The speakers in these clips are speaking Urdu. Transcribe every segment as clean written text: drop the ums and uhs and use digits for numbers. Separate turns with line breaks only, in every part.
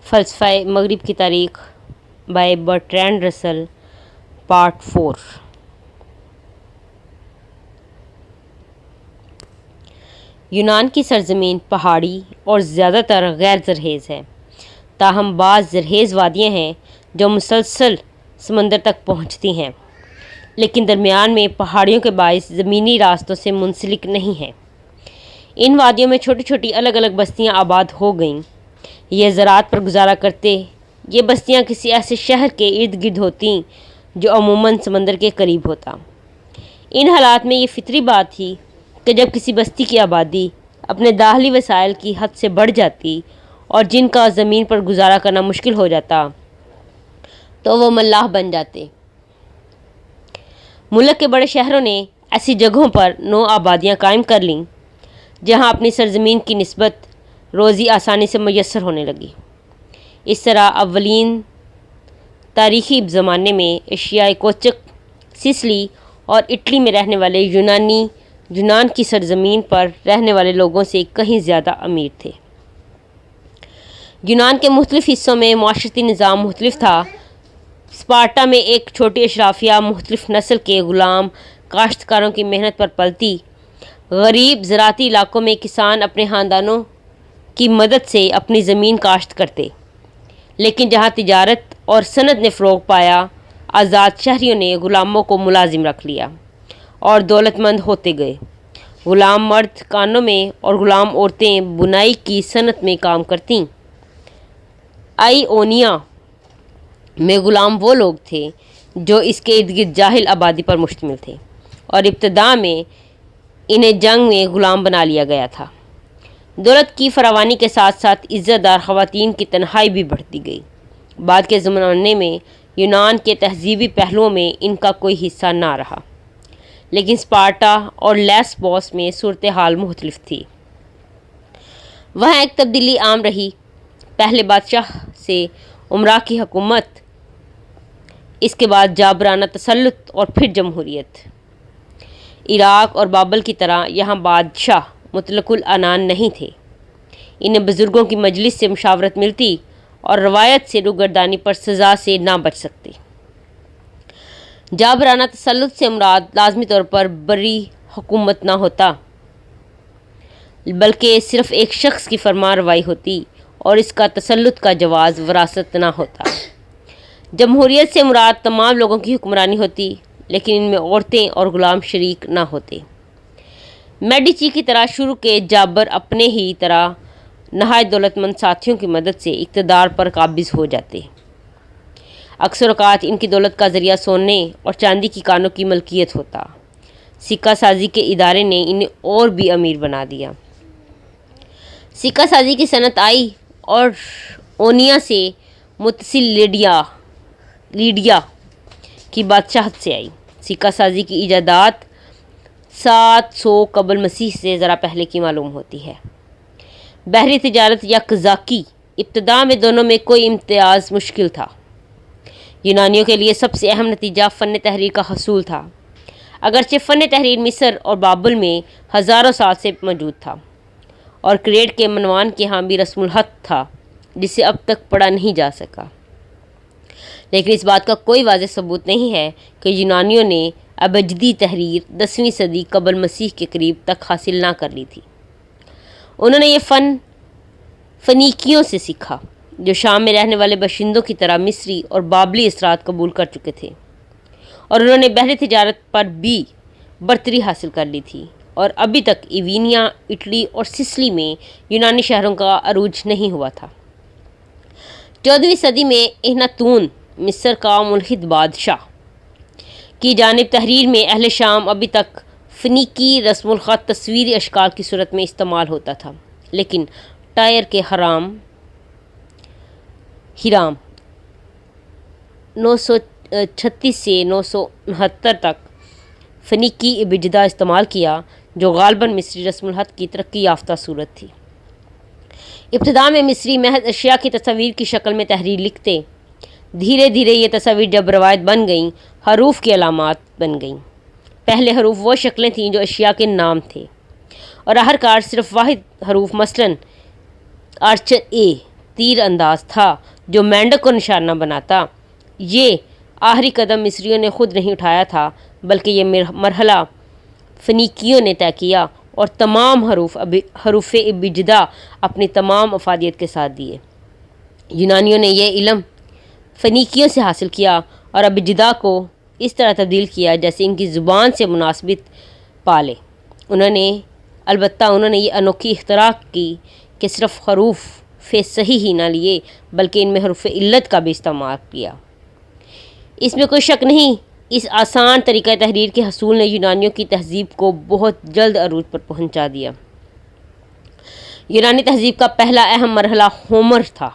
فلسفہ مغرب کی تاریخ بائی برٹرینڈ رسل پارٹ 4۔ یونان کی سرزمین پہاڑی اور زیادہ تر غیر زرخیز ہے، تاہم بعض زرخیز وادیاں ہیں جو مسلسل سمندر تک پہنچتی ہیں، لیکن درمیان میں پہاڑیوں کے باعث زمینی راستوں سے منسلک نہیں ہیں۔ ان وادیوں میں چھوٹی چھوٹی الگ الگ بستیاں آباد ہو گئیں۔ یہ زراعت پر گزارا کرتے۔ یہ بستیاں کسی ایسے شہر کے ارد گرد ہوتیں جو عموماً سمندر کے قریب ہوتا۔ ان حالات میں یہ فطری بات تھی کہ جب کسی بستی کی آبادی اپنے داخلی وسائل کی حد سے بڑھ جاتی اور جن کا زمین پر گزارا کرنا مشکل ہو جاتا تو وہ ملاح بن جاتے۔ ملک کے بڑے شہروں نے ایسی جگہوں پر نو آبادیاں قائم کر لیں جہاں اپنی سرزمین کی نسبت روزی آسانی سے میسر ہونے لگی۔ اس طرح اولین تاریخی زمانے میں ایشیائی کوچک سسلی اور اٹلی میں رہنے والے یونانی یونان کی سرزمین پر رہنے والے لوگوں سے کہیں زیادہ امیر تھے۔ یونان کے مختلف حصوں میں معاشرتی نظام مختلف تھا۔ اسپارٹا میں ایک چھوٹی اشرافیہ مختلف نسل کے غلام کاشتکاروں کی محنت پر پلتی۔ غریب زراعتی علاقوں میں کسان اپنے خاندانوں کی مدد سے اپنی زمین کاشت کرتے، لیکن جہاں تجارت اور صنعت نے فروغ پایا، آزاد شہریوں نے غلاموں کو ملازم رکھ لیا اور دولت مند ہوتے گئے۔ غلام مرد کانوں میں اور غلام عورتیں بنائی کی صنعت میں کام کرتیں۔ آئیونیا میں غلام وہ لوگ تھے جو اس کے ارد گرد جاہل آبادی پر مشتمل تھے، اور ابتدا میں انہیں جنگ میں غلام بنا لیا گیا تھا۔ دولت کی فراوانی کے ساتھ ساتھ عزت دار خواتین کی تنہائی بھی بڑھتی گئی۔ بعد کے زمانے میں یونان کے تہذیبی پہلوؤں میں ان کا کوئی حصہ نہ رہا، لیکن اسپارٹا اور لیسبوس میں صورتحال مختلف تھی۔ وہاں ایک تبدیلی عام رہی۔ پہلے بادشاہ سے امراء کی حکومت، اس کے بعد جابرانہ تسلط اور پھر جمہوریت۔ عراق اور بابل کی طرح یہاں بادشاہ مطلق العنان نہیں تھے۔ انہیں بزرگوں کی مجلس سے مشاورت ملتی اور روایت سے روگردانی پر سزا سے نہ بچ سکتے۔ جابرانہ تسلط سے مراد لازمی طور پر بری حکومت نہ ہوتا، بلکہ صرف ایک شخص کی فرمان روائی ہوتی اور اس کا تسلط کا جواز وراثت نہ ہوتا۔ جمہوریت سے مراد تمام لوگوں کی حکمرانی ہوتی، لیکن ان میں عورتیں اور غلام شریک نہ ہوتے۔ میڈیچی کی طرح شروع کے جابر اپنے ہی طرح نہایت دولت مند ساتھیوں کی مدد سے اقتدار پر قابض ہو جاتے۔ اکثر اوقات ان کی دولت کا ذریعہ سونے اور چاندی کی کانوں کی ملکیت ہوتا۔ سکہ سازی کے ادارے نے انہیں اور بھی امیر بنا دیا۔ سکہ سازی کی صنعت آئی اور اونیا سے متصل لیڈیا کی بادشاہت سے آئی۔ سکہ سازی کی ایجادات 700 قبل مسیح سے ذرا پہلے کی معلوم ہوتی ہے۔ بحری تجارت یا قزاقی، ابتدا میں دونوں میں کوئی امتیاز مشکل تھا۔ یونانیوں کے لیے سب سے اہم نتیجہ فن تحریر کا حصول تھا، اگرچہ فن تحریر مصر اور بابل میں ہزاروں سال سے موجود تھا، اور کریٹ کے منوان کے ہاں بھی رسم الخط تھا جسے اب تک پڑھا نہیں جا سکا، لیکن اس بات کا کوئی واضح ثبوت نہیں ہے کہ یونانیوں نے ابجدی تحریر 10ویں صدی قبل مسیح کے قریب تک حاصل نہ کر لی تھی۔ انہوں نے یہ فن فنیکیوں سے سیکھا، جو شام میں رہنے والے باشندوں کی طرح مصری اور بابلی اثرات قبول کر چکے تھے، اور انہوں نے بحری تجارت پر بھی برتری حاصل کر لی تھی، اور ابھی تک ایونیا، اٹلی اور سسلی میں یونانی شہروں کا عروج نہیں ہوا تھا۔ 14ویں صدی میں اخناتون، مصر کا ملحد بادشاہ، کی جانب تحریر میں اہل شام ابھی تک فنیکی رسم الخط تصویری اشکال کی صورت میں استعمال ہوتا تھا، لیکن ٹائر کے ہیرام 936 سے 969 تک فنیکی ابجدہ استعمال کیا، جو غالباً مصری رسم الخط کی ترقی یافتہ صورت تھی۔ ابتدا میں مصری محض اشیاء کی تصاویر کی شکل میں تحریر لکھتے، دھیرے دھیرے یہ تصاویر جب روایت بن گئیں، حروف کی علامات بن گئیں۔ پہلے حروف وہ شکلیں تھیں جو اشیاء کے نام تھے، اور آخرکار صرف واحد حروف مثلاً آرچر اے تیر انداز تھا جو مینڈک کو نشانہ بناتا۔ یہ آخری قدم مصریوں نے خود نہیں اٹھایا تھا، بلکہ یہ مرحلہ فنیکیوں نے طے کیا اور تمام حروف ابجداء اپنی تمام افادیت کے ساتھ دیے۔ یونانیوں نے یہ علم فنیکیوں سے حاصل کیا اور ابجداء کو اس طرح تبدیل کیا جیسے ان کی زبان سے مناسبت پالے۔ البتہ انہوں نے یہ انوکھی اختراع کی کہ صرف حروف صحیح ہی نہ لیے بلکہ ان میں حروف علت کا بھی استعمال کیا۔ اس میں کوئی شک نہیں، اس آسان طریقہ تحریر کے حصول نے یونانیوں کی تہذیب کو بہت جلد عروج پر پہنچا دیا۔ یونانی تہذیب کا پہلا اہم مرحلہ ہومر تھا۔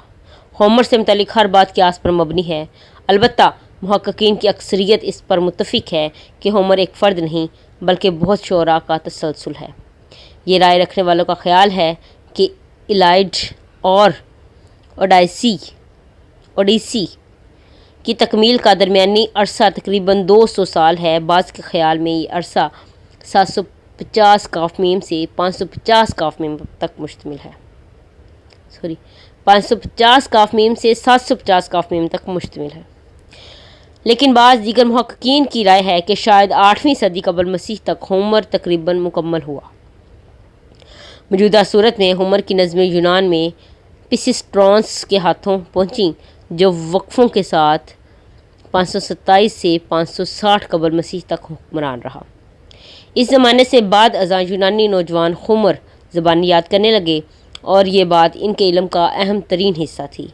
ہومر سے متعلق ہر بات قیاس پر مبنی ہے، البتہ محققین کی اکثریت اس پر متفق ہے کہ ہومر ایک فرد نہیں بلکہ بہت شعراء کا تسلسل ہے۔ یہ رائے رکھنے والوں کا خیال ہے کہ ایلیاد اور اوڈیسی کی تکمیل کا درمیانی عرصہ تقریباً 200 سال ہے۔ بعض کے خیال میں یہ عرصہ 750 قاف میم سے 550 قاف میم تک مشتمل ہے۔ 550 قاف میم سے 750 قاف میم تک مشتمل ہے، لیکن بعض دیگر محققین کی رائے ہے کہ شاید 8ویں صدی قبل مسیح تک ہومر تقریباً مکمل ہوا۔ موجودہ صورت میں ہومر کی نظمیں یونان میں پسیسٹرونس کے ہاتھوں پہنچیں جو وقفوں کے ساتھ 527 سے 560 قبل مسیح تک حکمران رہا۔ اس زمانے سے بعد ازاں یونانی نوجوان ہومر زبانی یاد کرنے لگے اور یہ بات ان کے علم کا اہم ترین حصہ تھی۔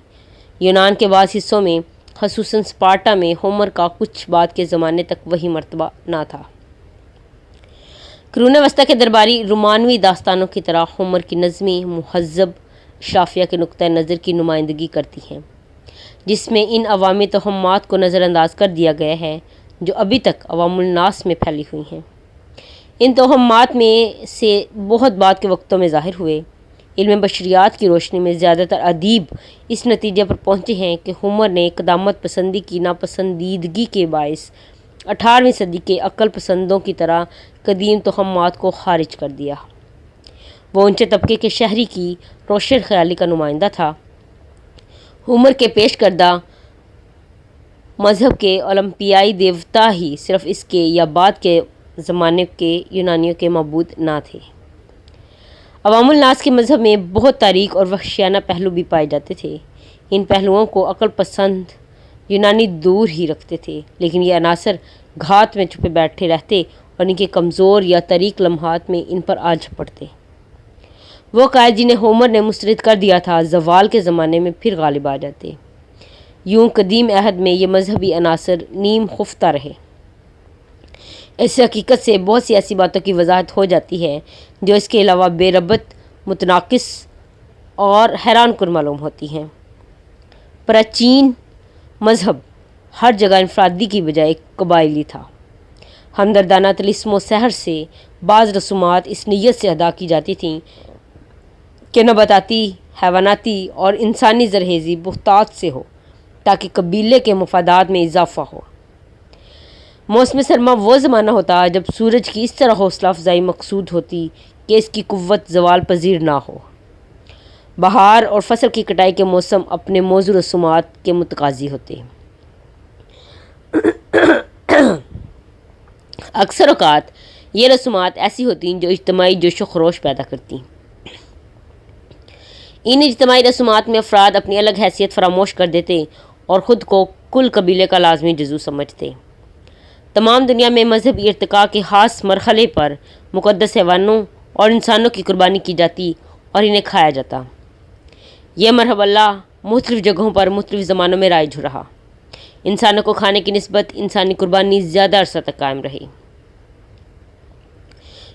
یونان کے بعض حصوں میں خصوصاً اسپارٹا میں ہومر کا کچھ بعد کے زمانے تک وہی مرتبہ نہ تھا۔ قرون وسطیٰ کے درباری رومانوی داستانوں کی طرح ہومر کی نظمیں مہذب اشرافیہ کے نقطۂ نظر کی نمائندگی کرتی ہیں، جس میں ان عوامی توہمات کو نظر انداز کر دیا گیا ہے جو ابھی تک عوام الناس میں پھیلی ہوئی ہیں۔ ان توہمات میں سے بہت بعد کے وقتوں میں ظاہر ہوئے۔ علم بشریات کی روشنی میں زیادہ تر ادیب اس نتیجے پر پہنچے ہیں کہ ہومر نے قدامت پسندی کی ناپسندیدگی کے باعث 18ویں صدی کے عقل پسندوں کی طرح قدیم توہمات کو خارج کر دیا۔ وہ اونچے طبقے کے شہری کی روشن خیالی کا نمائندہ تھا۔ ہومر کے پیش کردہ مذہب کے اولمپیائی دیوتا ہی صرف اس کے یا بعد کے زمانے کے یونانیوں کے معبود نہ تھے۔ عوام الناس کے مذہب میں بہت تاریک اور وحشیانہ پہلو بھی پائے جاتے تھے۔ ان پہلوؤں کو عقل پسند یونانی دور ہی رکھتے تھے، لیکن یہ عناصر گھات میں چھپے بیٹھے رہتے اور ان کے کمزور یا تاریک لمحات میں ان پر آ جھپٹتے۔ وہ قائد جنہیں ہومر نے مسترد کر دیا تھا زوال کے زمانے میں پھر غالب آ جاتے۔ یوں قدیم عہد میں یہ مذہبی عناصر نیم خفتہ رہے۔ اس حقیقت سے بہت سی ایسی باتوں کی وضاحت ہو جاتی ہے جو اس کے علاوہ بے ربط، متناقض اور حیران کن معلوم ہوتی ہیں۔ پراچین مذہب ہر جگہ انفرادی کی بجائے قبائلی تھا۔ ہمدردانہ طلسم و سحر سے بعض رسومات اس نیت سے ادا کی جاتی تھیں کہ نباتاتی، حیواناتی اور انسانی زرخیزی محتاط سے ہو تاکہ قبیلے کے مفادات میں اضافہ ہو۔ موسم سرما وہ زمانہ ہوتا جب سورج کی اس طرح حوصلہ افزائی مقصود ہوتی کہ اس کی قوت زوال پذیر نہ ہو۔ بہار اور فصل کی کٹائی کے موسم اپنے موضوع رسومات کے متقاضی ہوتے۔ اکثر اوقات یہ رسومات ایسی ہوتی ہیں جو اجتماعی جوش و خروش پیدا کرتی۔ ان اجتماعی رسومات میں افراد اپنی الگ حیثیت فراموش کر دیتے اور خود کو کل قبیلے کا لازمی جزو سمجھتے۔ تمام دنیا میں مذہبی ارتقاء کے خاص مرحلے پر مقدس حیوانوں اور انسانوں کی قربانی کی جاتی اور انہیں کھایا جاتا۔ یہ مرحلہ مختلف جگہوں پر مختلف زمانوں میں رائج رہا۔ انسانوں کو کھانے کی نسبت انسانی قربانی زیادہ عرصہ تک قائم رہی۔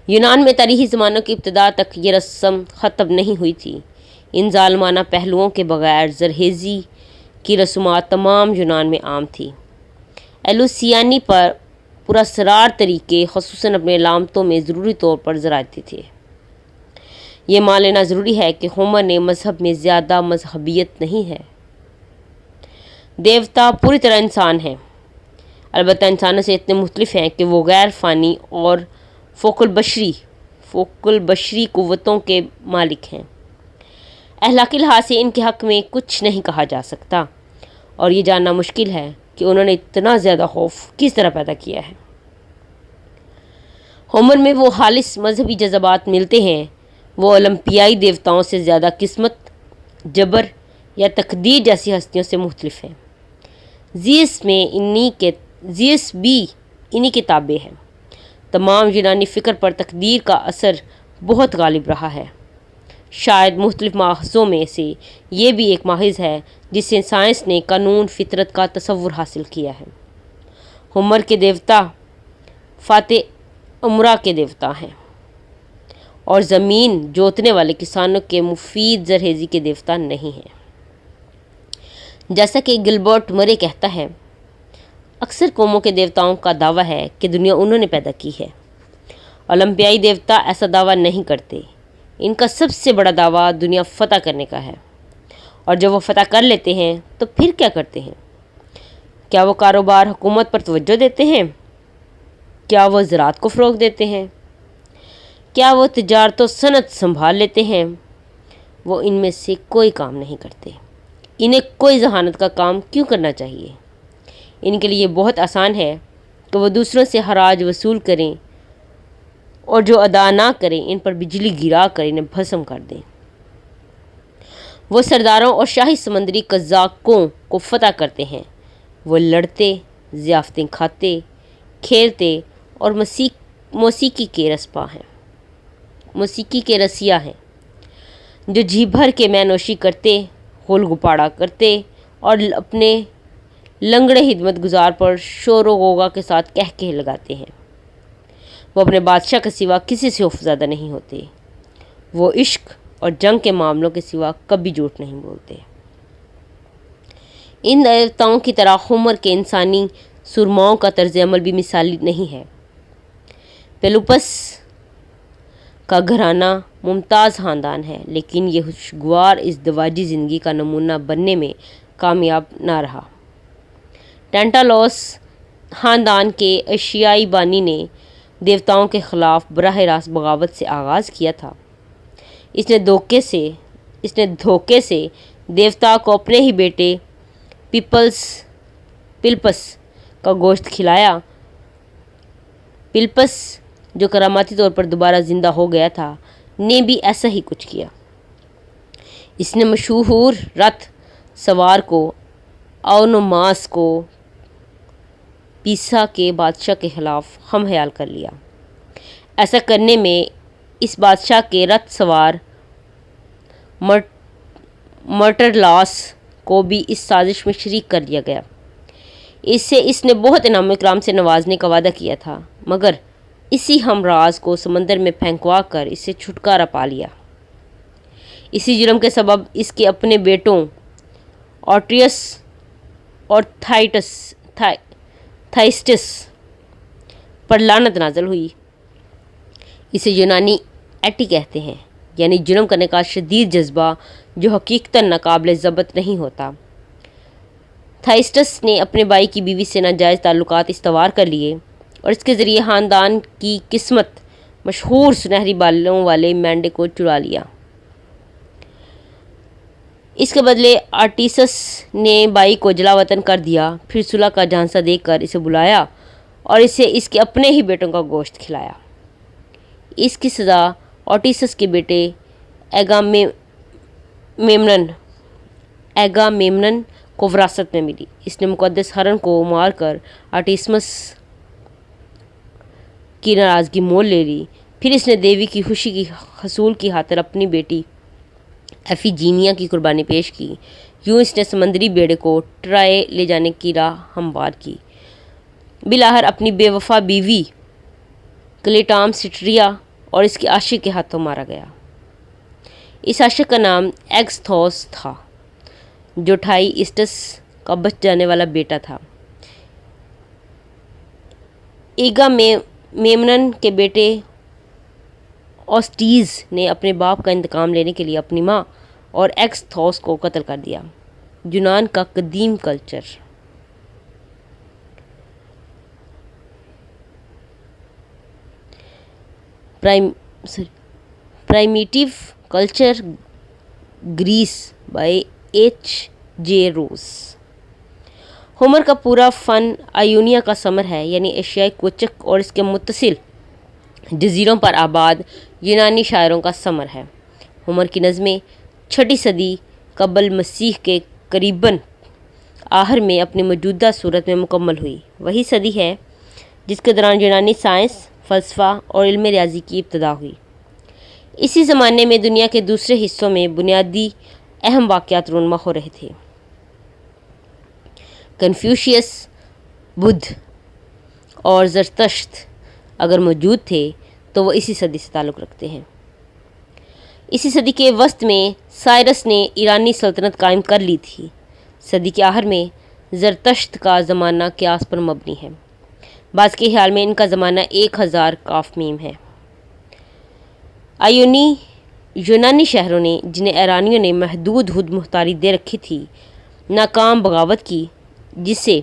یونان میں تاریخی زمانوں کی ابتدا تک یہ رسم ختم نہیں ہوئی تھی۔ ان ظالمانہ پہلوؤں کے بغیر زرخیزی کی رسومات تمام یونان میں عام تھی۔ ایلوسیانی پر پراسرار طریقے خصوصاً اپنے علامتوں میں ضروری طور پر زراعتی تھے۔ یہ مان لینا ضروری ہے کہ ہومر نے مذہب میں زیادہ مذہبیت نہیں ہے۔ دیوتا پوری طرح انسان ہیں، البتہ انسانوں سے اتنے مختلف ہیں کہ وہ غیر فانی اور فوق البشری قوتوں کے مالک ہیں۔ اخلاقی لحاظ سے ان کے حق میں کچھ نہیں کہا جا سکتا، اور یہ جاننا مشکل ہے کہ انہوں نے اتنا زیادہ خوف کس طرح پیدا کیا ہے۔ ہومر میں وہ خالص مذہبی جذبات ملتے ہیں، وہ اولمپیائی دیوتاؤں سے زیادہ قسمت، جبر یا تقدیر جیسی ہستیوں سے مختلف ہیں۔ زیوس بھی انہی کے تابع ہے۔ تمام یونانی فکر پر تقدیر کا اثر بہت غالب رہا ہے۔ شاید مختلف ماخذوں میں سے یہ بھی ایک ماخذ ہے جس سے سائنس نے قانون فطرت کا تصور حاصل کیا ہے۔ ہومر کے دیوتا فاتح امرا کے دیوتا ہیں، اور زمین جوتنے والے کسانوں کے مفید زرخیزی کے دیوتا نہیں ہیں۔ جیسا کہ گلبرٹ مرے کہتا ہے، اکثر قوموں کے دیوتاؤں کا دعویٰ ہے کہ دنیا انہوں نے پیدا کی ہے۔ اولمپیائی دیوتا ایسا دعویٰ نہیں کرتے۔ ان کا سب سے بڑا دعویٰ دنیا فتح کرنے کا ہے، اور جب وہ فتح کر لیتے ہیں تو پھر کیا کرتے ہیں؟ کیا وہ کاروبار حکومت پر توجہ دیتے ہیں؟ کیا وہ زراعت کو فروغ دیتے ہیں؟ کیا وہ تجارت و صنعت سنبھال لیتے ہیں؟ وہ ان میں سے کوئی کام نہیں کرتے۔ انہیں کوئی ذہانت کا کام کیوں کرنا چاہیے؟ ان کے لیے بہت آسان ہے کہ وہ دوسروں سے خراج وصول کریں، اور جو ادا نہ کریں ان پر بجلی گرا کر انہیں بھسم کر دیں۔ وہ سرداروں اور شاہی سمندری قزاقوں کو فتح کرتے ہیں۔ وہ لڑتے، ضیافتیں کھاتے، کھیلتے اور موسیقی کے رسیا ہیں، جو جی بھر کے مے نوشی کرتے، غل گپاڑا کرتے اور اپنے لنگڑے خدمت گزار پر شور و غوغا کے ساتھ کہکہے لگاتے ہیں۔ وہ اپنے بادشاہ کے سوا کسی سے خوفزدہ نہیں ہوتے۔ وہ عشق اور جنگ کے معاملوں کے سوا کبھی جھوٹ نہیں بولتے۔ ان دیوتاؤں کی طرح ہومر کے انسانی سرماؤں کا طرز عمل بھی مثالی نہیں ہے۔ پیلوپس کا گھرانہ ممتاز خاندان ہے، لیکن یہ خوشگوار ازدواجی زندگی کا نمونہ بننے میں کامیاب نہ رہا۔ ٹینٹالوس خاندان کے ایشیائی بانی نے دیوتاؤں کے خلاف براہ راست بغاوت سے آغاز کیا تھا۔ اس نے دھوکے سے دیوتا کو اپنے ہی بیٹے پلپس کا گوشت کھلایا۔ پلپس، جو کراماتی طور پر دوبارہ زندہ ہو گیا تھا، نے بھی ایسا ہی کچھ کیا۔ اس نے مشہور رتھ سوار کو اونوماس کو پیسا کے بادشاہ کے خلاف ہم خیال کر لیا۔ ایسا کرنے میں اس بادشاہ کے رتھ سوار مرٹرلاس کو بھی اس سازش میں شریک کر لیا گیا۔ اس نے بہت انعام و اکرام سے نوازنے کا وعدہ کیا تھا، مگر اسی ہم راز کو سمندر میں پھینکوا کر اس سے چھٹکارا پا لیا۔ اسی جرم کے سبب اس کے اپنے بیٹوں آٹریس اور تھائسٹس پر لعنت نازل ہوئی۔ اسے یونانی ایٹی کہتے ہیں، یعنی جرم کرنے کا شدید جذبہ جو حقیقتاً ناقابل ضبط نہیں ہوتا۔ تھائسٹس نے اپنے بھائی کی بیوی سے ناجائز تعلقات استوار کر لیے اور اس کے ذریعے خاندان کی قسمت مشہور سنہری بالوں والے مینڈے کو چرا لیا۔ اس کے بدلے آرٹیسس نے بائی کو جلا وطن کر دیا، پھر صلح کا جھانسہ دے کر اسے بلایا اور اسے اس کے اپنے ہی بیٹوں کا گوشت کھلایا۔ اس کی سزا آرٹیسس کے بیٹے ایگامیمنن کو وراثت میں ملی۔ اس نے مقدس ہرن کو مار کر آرٹیمس کی ناراضگی مول لے لی۔ پھر اس نے دیوی کی خوشی کی حصول کی خاطر اپنی بیٹی ایفیجینیا کی قربانی پیش کی۔ یوں اس نے سمندری بیڑے کو ٹرائے لے جانے کی راہ ہموار کی۔ بالآخر اپنی بے وفا بیوی کلیٹامسٹریا اور اس کے عاشق کے ہاتھوں مارا گیا۔ اس عاشق کا نام ایگستھوس تھا، جو تھائسٹس کا بچ جانے والا بیٹا تھا۔ ایگامیمنن کے بیٹے اوسٹیز نے اپنے باپ کا انتقام لینے کے لیے اپنی ماں اور ایگستھوس کو قتل کر دیا۔ یونان کا قدیم culture. Primitive culture Greece by H.J. Rose. Homer کا پورا فن آیونیا کا سمر ہے، یعنی ایشیائی کوچک اور اس کے متصل جزیروں پر آباد یونانی شاعروں کا سمر ہے۔ ہومر کی نظمیں 6 صدی قبل مسیح کے قریباً آخر میں اپنی موجودہ صورت میں مکمل ہوئی۔ وہی صدی ہے جس کے دوران یونانی سائنس، فلسفہ اور علم ریاضی کی ابتدا ہوئی۔ اسی زمانے میں دنیا کے دوسرے حصوں میں بنیادی اہم واقعات رونما ہو رہے تھے۔ کنفیوشیس، بدھ اور زرتشت اگر موجود تھے تو وہ اسی صدی سے تعلق رکھتے ہیں۔ اسی صدی کے وسط میں سائرس نے ایرانی سلطنت قائم کر لی تھی۔ صدی کے آخر میں زرتشت کا زمانہ قیاس پر مبنی ہے۔ بعض کے خیال میں ان کا زمانہ 1000 کاف میم ہے۔ یونانی شہروں نے، جنہیں ایرانیوں نے محدود حد مختاری دے رکھی تھی، ناکام بغاوت کی، جسے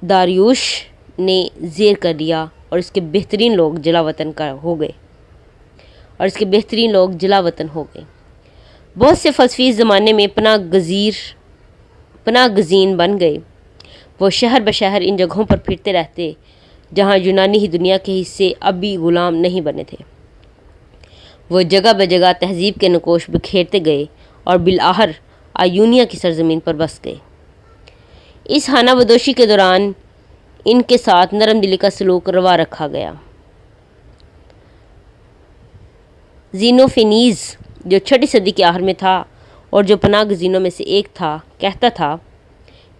داریوش نے زیر کر لیا اور اس کے بہترین لوگ جلا وطن ہو گئے۔ بہت سے فلسفی اس زمانے میں پناہ گزین بن گئے۔ وہ شہر بشہر ان جگہوں پر پھرتے رہتے جہاں یونانی ہی دنیا کے حصے اب بھی غلام نہیں بنے تھے۔ وہ جگہ بجگہ تہذیب کے نقوش بکھیرتے گئے اور بالآخر آیونیا کی سرزمین پر بس گئے۔ اس خانہ بدوشی کے دوران ان کے ساتھ نرم دلی کا سلوک روا رکھا گیا۔ زینوفینیز، جو 6 صدی کے آخر میں تھا اور جو پناہ گزینوں میں سے ایک تھا، کہتا تھا،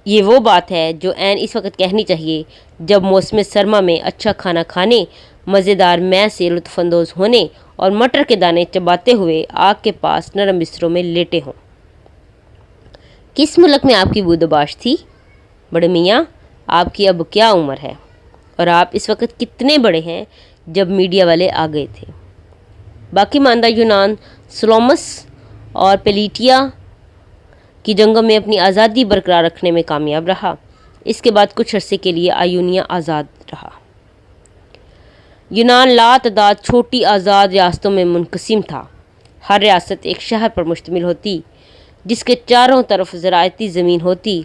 یہ وہ بات ہے جو عین اس وقت کہنی چاہیے جب موسم سرما میں اچھا کھانا کھانے، مزیدار مے سے لطف اندوز ہونے اور مٹر کے دانے چباتے ہوئے آگ کے پاس نرم بستروں میں لیٹے ہوں۔ کس ملک میں آپ کی بودباش تھی؟ بڑے میاں، آپ کی اب کیا عمر ہے؟ اور آپ اس وقت کتنے بڑے ہیں جب میڈیا والے آ گئے تھے؟ باقی ماندہ یونان سلومس اور پیلیٹیا کی جنگوں میں اپنی آزادی برقرار رکھنے میں کامیاب رہا۔ اس کے بعد کچھ عرصے کے لیے آیونیا آزاد رہا۔ یونان لاتعداد چھوٹی آزاد ریاستوں میں منقسم تھا۔ ہر ریاست ایک شہر پر مشتمل ہوتی جس کے چاروں طرف زراعتی زمین ہوتی۔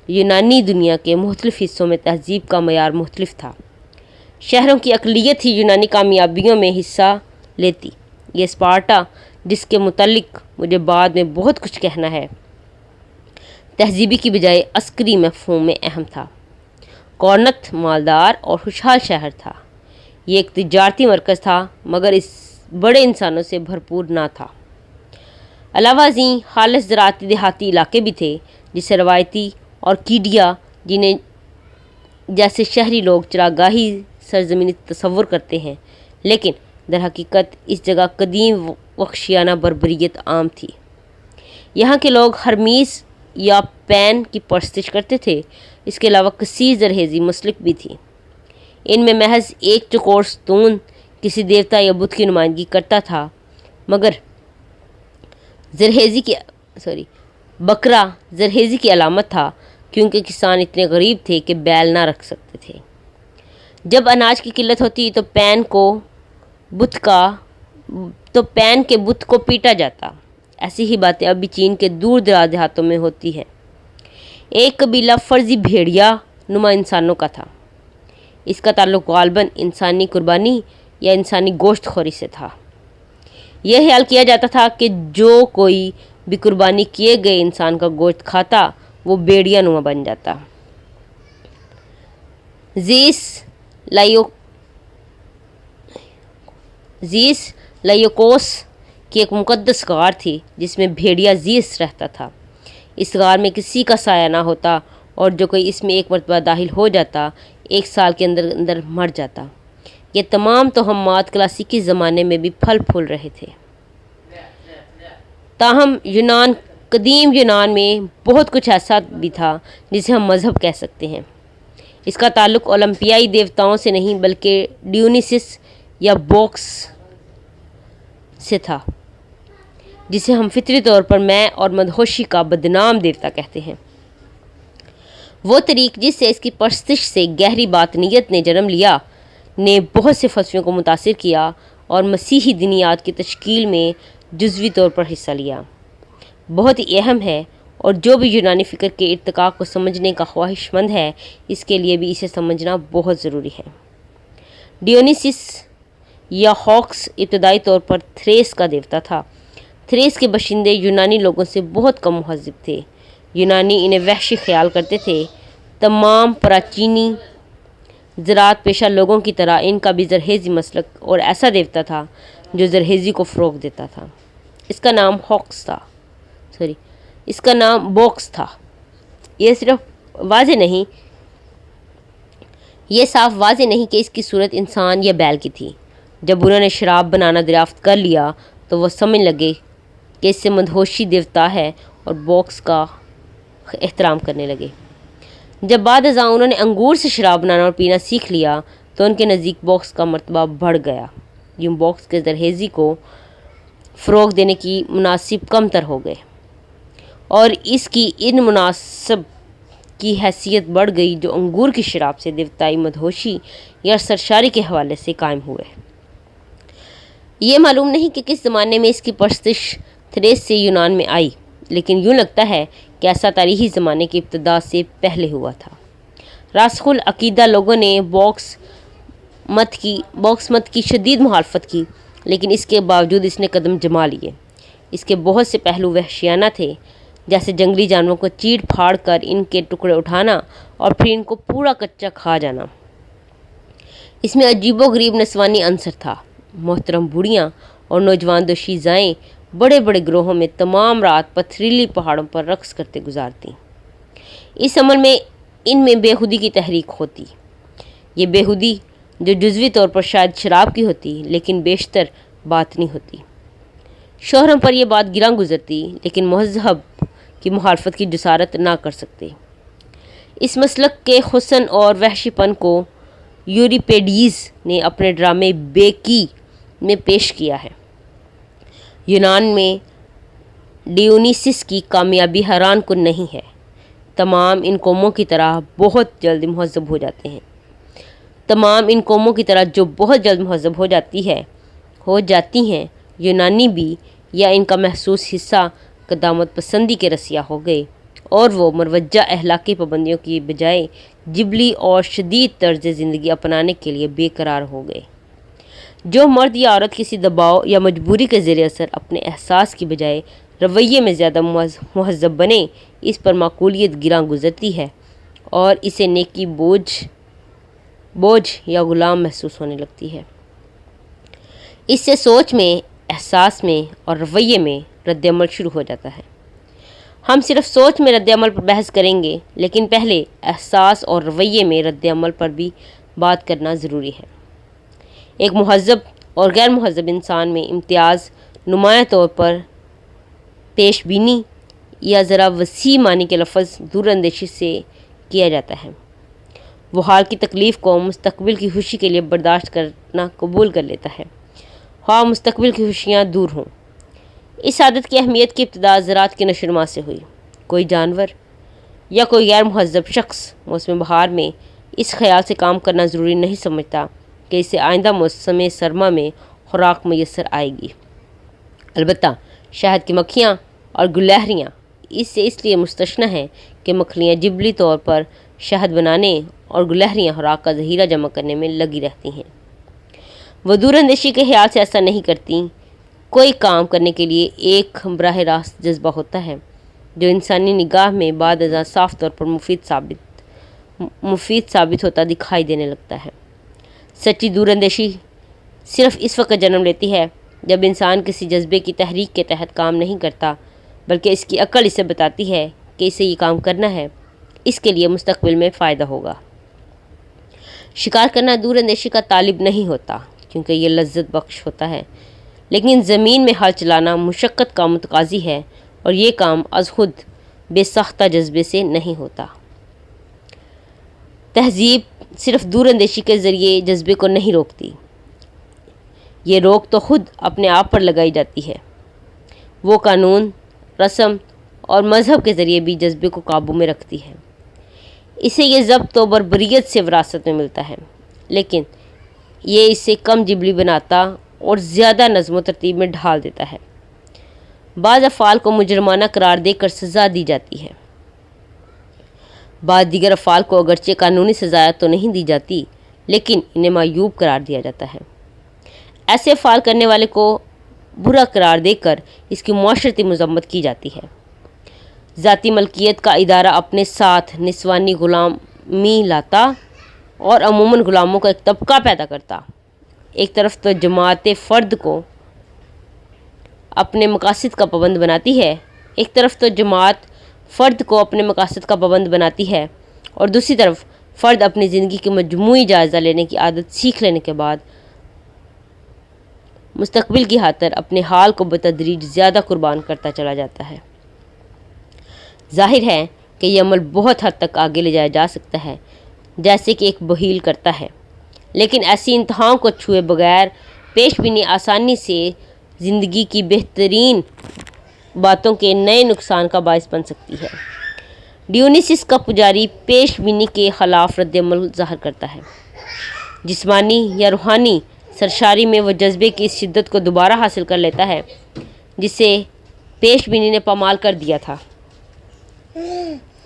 یونانی دنیا کے مختلف حصوں میں تہذیب کا معیار مختلف تھا۔ شہروں کی اقلیت ہی یونانی کامیابیوں میں حصہ لیتی۔ یہ اسپارٹا، جس کے متعلق مجھے بعد میں بہت کچھ کہنا ہے، تہذیبی کی بجائے عسکری مفہوم میں اہم تھا۔ کورنتھ مالدار اور خوشحال شہر تھا۔ یہ ایک تجارتی مرکز تھا مگر اس بڑے انسانوں سے بھرپور نہ تھا۔ علاوہ ازیں خالص زراعتی دیہاتی علاقے بھی تھے جسے روایتی اور کیڈیا جنہیں جیسے شہری لوگ چراگاہی سرزمینی تصور کرتے ہیں، لیکن در حقیقت اس جگہ قدیم وحشیانہ بربریت عام تھی۔ یہاں کے لوگ ہرمیس یا پین کی پرستش کرتے تھے۔ اس کے علاوہ کثیر زرخیزی مسلک بھی تھی۔ ان میں محض ایک چوکور ستون کسی دیوتا یا بت کی نمائندگی کرتا تھا، مگر بکرا زرخیزی کی علامت تھا، کیونکہ کسان اتنے غریب تھے کہ بیل نہ رکھ سکتے تھے۔ جب اناج کی قلت ہوتی تو پین کے بت کو پیٹا جاتا۔ ایسی ہی باتیں اب بھی چین کے دور دراز دیہاتوں میں ہوتی ہیں۔ ایک قبیلہ فرضی بھیڑیا نما انسانوں کا تھا۔ اس کا تعلق غالباً انسانی قربانی یا انسانی گوشت خوری سے تھا۔ یہ خیال کیا جاتا تھا کہ جو کوئی بھی قربانی کیے گئے انسان کا گوشت کھاتا وہ بھیڑیا نما بن جاتا۔ زیس لائیوکوس کی ایک مقدس غار تھی جس میں بھیڑیا زیس رہتا تھا۔ اس غار میں کسی کا سایہ نہ ہوتا اور جو کوئی اس میں ایک مرتبہ داخل ہو جاتا 1 سال کے اندر اندر مر جاتا۔ یہ تمام توہمات کلاسیکی زمانے میں بھی پھل پھول رہے تھے۔ تاہم قدیم یونان میں بہت کچھ ایسا بھی تھا جسے ہم مذہب کہہ سکتے ہیں۔ اس کا تعلق اولمپیائی دیوتاؤں سے نہیں بلکہ ڈیونیسس یا بوکس سے تھا، جسے ہم فطری طور پر میں اور مدہوشی کا بدنام دیوتا کہتے ہیں۔ وہ طریق جس سے اس کی پرستش سے گہری باطنیت نے جنم لیا نے بہت سے فلسفیوں کو متاثر کیا اور مسیحی دینیات کی تشکیل میں جزوی طور پر حصہ لیا، بہت ہی اہم ہے، اور جو بھی یونانی فکر کے ارتقاء کو سمجھنے کا خواہش مند ہے اس کے لیے بھی اسے سمجھنا بہت ضروری ہے۔ ڈیونیسیس یا ہاکس ابتدائی طور پر تھریس کا دیوتا تھا۔ تھریس کے باشندے یونانی لوگوں سے بہت کم مہذب تھے۔ یونانی انہیں وحشی خیال کرتے تھے۔ تمام پراچینی زراعت پیشہ لوگوں کی طرح ان کا بھی زرخیزی مسلک اور ایسا دیوتا تھا جو زرخیزی کو فروغ دیتا تھا۔ اس کا نام بوکس تھا۔ یہ صاف واضح نہیں کہ اس کی صورت انسان یا بیل کی تھی۔ جب انہوں نے شراب بنانا دریافت کر لیا تو وہ سمجھ لگے کہ اس سے مدہوشی دیوتا ہے اور بوکس کا احترام کرنے لگے۔ جب بعد ازاں انہوں نے انگور سے شراب بنانا اور پینا سیکھ لیا تو ان کے نزدیک بوکس کا مرتبہ بڑھ گیا۔ یوں بوکس کے زرخیزی کو فروغ دینے کی مناسب کم تر ہو گئے اور اس کی ان مناسب کی حیثیت بڑھ گئی جو انگور کی شراب سے دیوتائی مدہوشی یا سرشاری کے حوالے سے قائم ہوئے۔ یہ معلوم نہیں کہ کس زمانے میں اس کی پرستش تھریس سے یونان میں آئی، لیکن یوں لگتا ہے کہ ایسا تاریخی زمانے کی ابتدا سے پہلے ہوا تھا۔ راسخ العقیدہ لوگوں نے بوکس مت کی شدید مخالفت کی، لیکن اس کے باوجود اس نے قدم جما لیے۔ اس کے بہت سے پہلو وحشیانہ تھے، جیسے جنگلی جانوروں کو چیڑ پھاڑ کر ان کے ٹکڑے اٹھانا اور پھر ان کو پورا کچا کھا جانا۔ اس میں عجیب و غریب نسوانی عنصر تھا۔ محترم بوڑھیاں اور نوجوان دوشیزائیں بڑے بڑے گروہوں میں تمام رات پتھریلی پہاڑوں پر رقص کرتے گزارتی۔ اس عمل میں ان میں بے خودی کی تحریک ہوتی، یہ بے خودی جو جزوی طور پر شاید شراب کی ہوتی لیکن بیشتر باطنی ہوتی۔ شوہروں پر یہ بات گراں گزرتی لیکن مہذب کی مخالفت کی جسارت نہ کر سکتے۔ اس مسلک کے حسن اور وحشی پن کو یوریپیڈیز نے اپنے ڈرامے بیکی میں پیش کیا ہے۔ یونان میں ڈیونیسیس کی کامیابی حیران کن نہیں ہے۔ تمام ان قوموں کی طرح بہت جلد مہذب ہو جاتی ہیں، یونانی بھی یا ان کا محسوس حصہ قدامت پسندی کے رسیا ہو گئے اور وہ مروجہ اخلاقی پابندیوں کی بجائے جبلی اور شدید طرز زندگی اپنانے کے لیے بے قرار ہو گئے۔ جو مرد یا عورت کسی دباؤ یا مجبوری کے زیر اثر اپنے احساس کی بجائے رویے میں زیادہ مہذب بنے، اس پر معقولیت گراں گزرتی ہے اور اسے نیکی بوجھ یا غلام محسوس ہونے لگتی ہے۔ اس سے سوچ میں، احساس میں اور رویے میں رد عمل شروع ہو جاتا ہے۔ ہم صرف سوچ میں رد عمل پر بحث کریں گے، لیکن پہلے احساس اور رویے میں رد عمل پر بھی بات کرنا ضروری ہے۔ ایک مہذب اور غیر مہذب انسان میں امتیاز نمایاں طور پر پیش بینی یا ذرا وسیع معنی کے لفظ دور اندیشی سے کیا جاتا ہے۔ وہ حال کی تکلیف کو مستقبل کی خوشی کے لیے برداشت کرنا قبول کر لیتا ہے، خواہ مستقبل کی خوشیاں دور ہوں۔ اس عادت کی اہمیت کی ابتدا زراعت کی نشو و نما سے ہوئی۔ کوئی جانور یا کوئی غیر مہذب شخص موسم بہار میں اس خیال سے کام کرنا ضروری نہیں سمجھتا کہ اسے آئندہ موسم سرما میں خوراک میسر آئے گی۔ البتہ شہد کی مکھیاں اور گلہریاں اس لیے مستثنیٰ ہیں کہ مکھیاں جبلی طور پر شہد بنانے اور گلہریاں خوراک کا ذخیرہ جمع کرنے میں لگی رہتی ہیں۔ وہ دور اندیشی کے خیال سے ایسا نہیں کرتی۔ کوئی کام کرنے کے لیے ایک براہ راست جذبہ ہوتا ہے جو انسانی نگاہ میں بعد ازاں صاف طور پر مفید ثابت ہوتا دکھائی دینے لگتا ہے۔ سچی دور اندیشی صرف اس وقت جنم لیتی ہے جب انسان کسی جذبے کی تحریک کے تحت کام نہیں کرتا، بلکہ اس کی عقل اسے بتاتی ہے کہ اسے یہ کام کرنا ہے، اس کے لیے مستقبل میں فائدہ ہوگا۔ شکار کرنا دور اندیشی کا طالب نہیں ہوتا کیونکہ یہ لذت بخش ہوتا ہے، لیکن زمین میں ہل چلانا مشقت کا متقاضی ہے اور یہ کام از خود بے ساختہ جذبے سے نہیں ہوتا۔ تہذیب صرف دور اندیشی کے ذریعے جذبے کو نہیں روکتی، یہ روک تو خود اپنے آپ پر لگائی جاتی ہے۔ وہ قانون، رسم اور مذہب کے ذریعے بھی جذبے کو قابو میں رکھتی ہے۔ اسے یہ ضبط و بربریت سے وراثت میں ملتا ہے، لیکن یہ اسے کم جبلی بناتا اور زیادہ نظم و ترتیب میں ڈھال دیتا ہے۔ بعض افعال کو مجرمانہ قرار دے کر سزا دی جاتی ہے، بعض دیگر افعال کو اگرچہ قانونی سزا تو نہیں دی جاتی لیکن انہیں معیوب قرار دیا جاتا ہے۔ ایسے افعال کرنے والے کو برا قرار دے کر اس کی معاشرتی مذمت کی جاتی ہے۔ ذاتی ملکیت کا ادارہ اپنے ساتھ نسوانی غلامی لاتا اور عموماً غلاموں کا ایک طبقہ پیدا کرتا۔ ایک طرف تو جماعت فرد کو اپنے مقاصد کا پابند بناتی ہے، اور دوسری طرف فرد اپنی زندگی کے مجموعی جائزہ لینے کی عادت سیکھ لینے کے بعد مستقبل کی خاطر اپنے حال کو بتدریج زیادہ قربان کرتا چلا جاتا ہے۔ ظاہر ہے کہ یہ عمل بہت حد تک آگے لے جایا جا سکتا ہے جیسے کہ ایک بخیل کرتا ہے، لیکن ایسی انتہاؤں کو چھوئے بغیر پیش بینی آسانی سے زندگی کی بہترین باتوں کے نئے نقصان کا باعث بن سکتی ہے۔ ڈیونیسیس کا پجاری پیش بینی کے خلاف رد عمل ظاہر کرتا ہے۔ جسمانی یا روحانی سرشاری میں وہ جذبے کی اس شدت کو دوبارہ حاصل کر لیتا ہے جسے پیش بینی نے پامال کر دیا تھا۔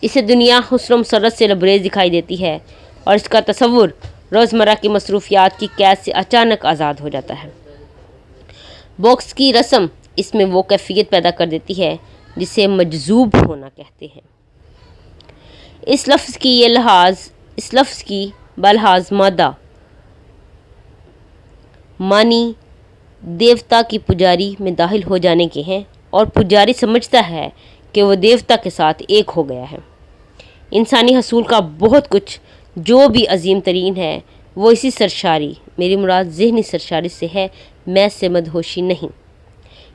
اسے دنیا حسن و مسرت سے لبریز دکھائی دیتی ہے اور اس کا تصور روزمرہ کی مصروفیات کی قید سے اچانک آزاد ہو جاتا ہے۔ باکس کی رسم اس میں وہ کیفیت پیدا کر دیتی ہے جسے مجذوب ہونا کہتے ہیں۔ اس لفظ کی بلحاظ مادہ معنی دیوتا کی پجاری میں داخل ہو جانے کے ہیں اور پجاری سمجھتا ہے کہ وہ دیوتا کے ساتھ ایک ہو گیا ہے۔ انسانی حصول کا بہت کچھ جو بھی عظیم ترین ہے وہ اسی سرشاری، میری مراد ذہنی سرشاری سے ہے، میں سے مدہوشی نہیں،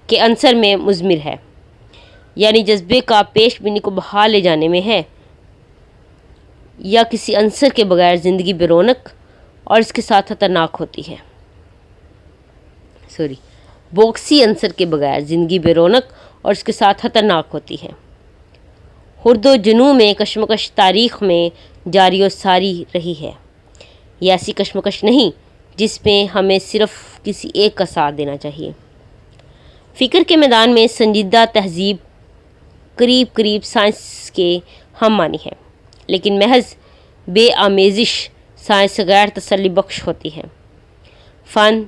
کے عنصر میں مضمر ہے، یعنی جذبے کا پیش بینی کو بحال لے جانے میں ہے، یا کسی عنصر کے بغیر زندگی بے رونق اور اس کے ساتھ خطرناک ہوتی ہے۔ باکسی عنصر کے بغیر زندگی بے رونق اور اس کے ساتھ خطرناک ہوتی ہے۔ خرد و جنوں میں کشمکش تاریخ میں جاری و ساری رہی ہے۔ یہ ایسی کشمکش نہیں جس میں ہمیں صرف کسی ایک کا ساتھ دینا چاہیے۔ فکر کے میدان میں سنجیدہ تہذیب قریب سائنس کے ہم معنی ہے، لیکن محض بے آمیزش سائنس غیر تسلی بخش ہوتی ہے۔ فن،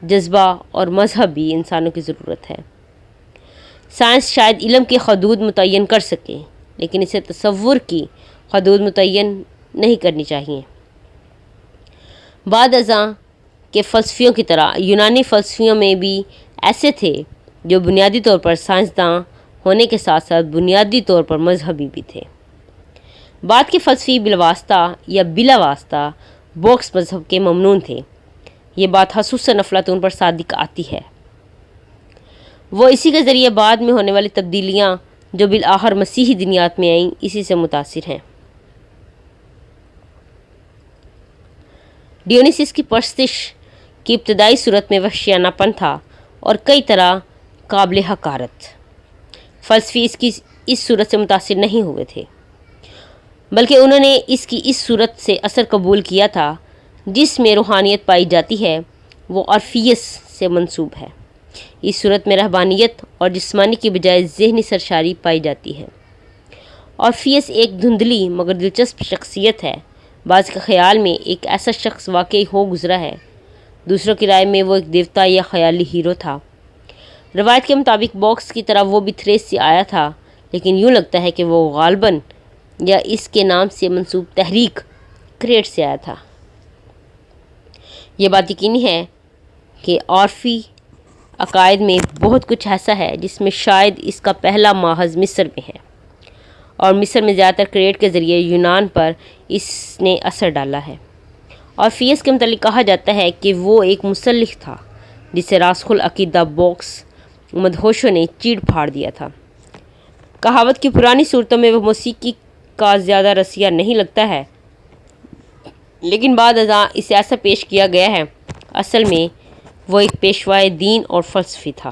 جذبہ اور مذہب بھی انسانوں کی ضرورت ہے۔ سائنس شاید علم کی حدود متعین کر سکے، لیکن اسے تصور کی حدود متعین نہیں کرنی چاہیے۔ بعد ازاں کے فلسفیوں کی طرح یونانی فلسفیوں میں بھی ایسے تھے جو بنیادی طور پر سائنسداں ہونے کے ساتھ ساتھ بنیادی طور پر مذہبی بھی تھے۔ بعد کے فلسفی بالواسطہ یا بلا واسطہ باکس مذہب کے ممنون تھے۔ یہ بات خصوصاً افلاطون پر صادق آتی ہے۔ وہ اسی کے ذریعے بعد میں ہونے والی تبدیلیاں جو بالآخر مسیحی دنیات میں آئیں اسی سے متاثر ہیں۔ ڈیونیسیس کی پرستش کی ابتدائی صورت میں وحشیانہ پن تھا اور کئی طرح قابل حقارت۔ فلسفی اس کی اس صورت سے متاثر نہیں ہوئے تھے، بلکہ انہوں نے اس کی اس صورت سے اثر قبول کیا تھا جس میں روحانیت پائی جاتی ہے، وہ عرفیس سے منسوب ہے۔ اس صورت میں رہبانیت اور جسمانی کی بجائے ذہنی سرشاری پائی جاتی ہے۔ عرفیس ایک دھندلی مگر دلچسپ شخصیت ہے۔ بعض کے خیال میں ایک ایسا شخص واقعی ہو گزرا ہے، دوسروں کی رائے میں وہ ایک دیوتا یا خیالی ہیرو تھا۔ روایت کے مطابق باکس کی طرح وہ بھی تھریس سے آیا تھا، لیکن یوں لگتا ہے کہ وہ غالباً یا اس کے نام سے منسوب تحریک کریٹ سے آیا تھا۔ یہ بات یقینی ہے کہ عرفی عقائد میں بہت کچھ ایسا ہے جس میں شاید اس کا پہلا ماخذ مصر میں ہے، اور مصر میں زیادہ تر کریٹ کے ذریعے یونان پر اس نے اثر ڈالا ہے۔ عرفیس کے متعلق کہا جاتا ہے کہ وہ ایک مسلح تھا جسے راسخ العقیدہ باکس مدہوشوں نے چیڑ پھاڑ دیا تھا۔ کہاوت کی پرانی صورتوں میں وہ موسیقی کا زیادہ رسیہ نہیں لگتا ہے، لیکن بعد ازاں اسے ایسا پیش کیا گیا ہے، اصل میں وہ ایک پیشوائے دین اور فلسفی تھا۔